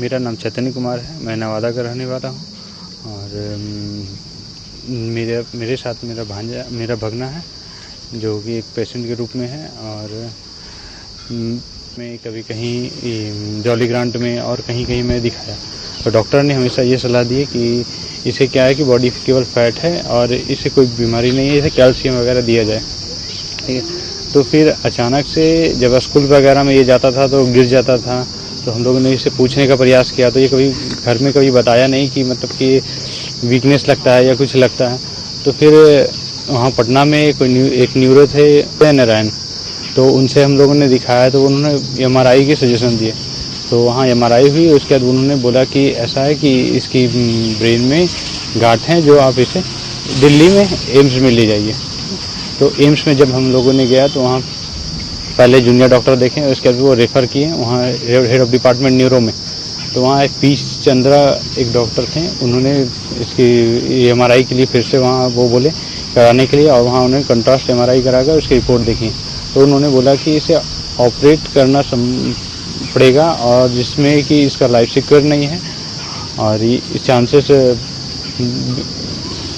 मेरा नाम चैतन्य कुमार है, मैं नवादा का रहने वाला हूँ और मेरे साथ मेरा भगना है जो कि एक पेशेंट के रूप में है। और मैं कभी कहीं जॉली ग्रांट में और कहीं मैं दिखाया तो डॉक्टर ने हमेशा ये सलाह दी है कि इसे क्या है कि बॉडी केवल फैट है और इसे कोई बीमारी नहीं है, इसे कैल्शियम वगैरह दिया जाए। ठीक है, तो फिर अचानक से जब स्कूल वगैरह में ये जाता था तो गिर जाता था, तो हम लोगों ने इसे पूछने का प्रयास किया तो ये कभी घर में कभी बताया नहीं कि मतलब कि वीकनेस लगता है या कुछ लगता है। तो फिर वहाँ पटना में एक न्यूरो थे नारायण, तो उनसे हम लोगों ने दिखाया तो उन्होंने MRI की सजेशन दिए। तो वहाँ MRI हुई, उसके बाद उन्होंने बोला कि ऐसा है कि इसकी ब्रेन में गांठ हैं जो आप इसे दिल्ली में एम्स में ले जाइए। तो एम्स में जब हम लोगों ने गया तो वहाँ पहले जूनियर डॉक्टर देखे, उसके बाद वो रेफ़र किए वहाँ हेड ऑफ डिपार्टमेंट न्यूरो में। तो वहाँ एक पी चंद्रा एक डॉक्टर थे, उन्होंने इसकी MRI के लिए फिर से वहाँ वो बोले कराने के लिए, और वहाँ उन्होंने कंट्रास्ट MRI कराकर उसकी रिपोर्ट देखी। तो उन्होंने बोला कि इसे ऑपरेट करना पड़ेगा और जिसमें कि इसका लाइफ सिक्योर नहीं है और इस चांसेस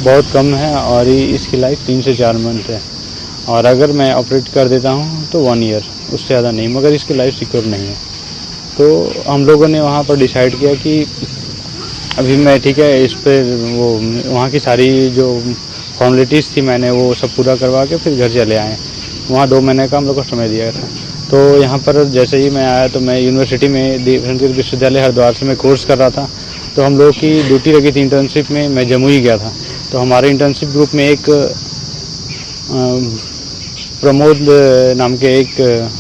बहुत कम है और इसकी लाइफ 3 से 4 मंथ है, और अगर मैं ऑपरेट कर देता हूँ तो 1 ईयर, उससे ज़्यादा नहीं, मगर इसकी लाइफ सिक्योर नहीं है। तो हम लोगों ने वहाँ पर डिसाइड किया कि अभी मैं ठीक है इस पर वो वहाँ की सारी जो फॉर्मेलिटीज़ थी मैंने वो सब पूरा करवा के फिर घर चले आए। वहाँ 2 महीने का हम लोग को समय दिया था। तो यहाँ पर जैसे ही मैं आया तो मैं यूनिवर्सिटी में विश्वविद्यालय हरिद्वार से मैं कोर्स कर रहा था, तो हम लोग की ड्यूटी लगी थी इंटर्नशिप में, मैं जमुई गया था। तो हमारे इंटर्नशिप ग्रुप में एक प्रमोद नाम के एक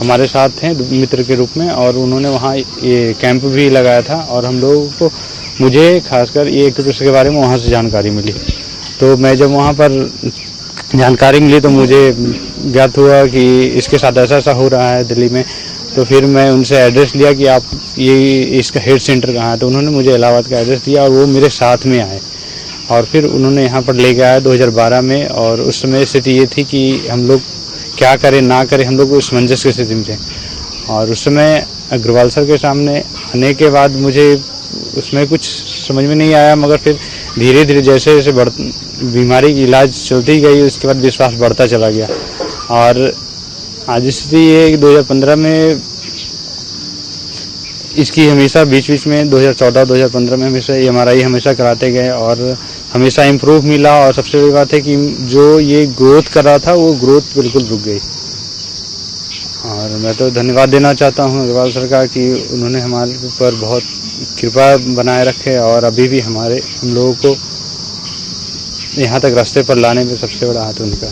हमारे साथ थे मित्र के रूप में, और उन्होंने वहाँ ये कैंप भी लगाया था और हम लोगों को मुझे खासकर ये एक्यूप्रेशर के बारे में वहाँ से जानकारी मिली। तो मैं जब वहाँ पर जानकारी मिली तो मुझे ज्ञात हुआ कि इसके साथ ऐसा हो रहा है दिल्ली में। तो फिर मैं उनसे एड्रेस लिया कि आप ये इसका हेड सेंटर कहाँ है, तो उन्होंने मुझे इलाहाबाद का एड्रेस दिया और वो मेरे साथ में आए और फिर उन्होंने यहाँ पर ले गया 2012 में। और उस समय स्थिति ये थी कि हम लोग क्या करें ना करें, हम लोग उस मंजस की स्थिति में थे। और उस समय अग्रवाल सर के सामने आने के बाद मुझे उसमें कुछ समझ में नहीं आया, मगर फिर धीरे धीरे जैसे जैसे बीमारी की इलाज चलती गई उसके बाद विश्वास बढ़ता चला गया। और आज स्थिति ये 2015 में इसकी हमेशा बीच में 2014-2015 में हमेशा MRI हमेशा कराते गए और हमेशा इम्प्रूव मिला। और सबसे बड़ी बात है कि जो ये ग्रोथ कर रहा था वो ग्रोथ बिल्कुल रुक गई। और मैं तो धन्यवाद देना चाहता हूँ अग्रवाल सर का कि उन्होंने हमारे ऊपर बहुत कृपा बनाए रखे और अभी भी हम लोगों को यहाँ तक रास्ते पर लाने में सबसे बड़ा हाथ उनका।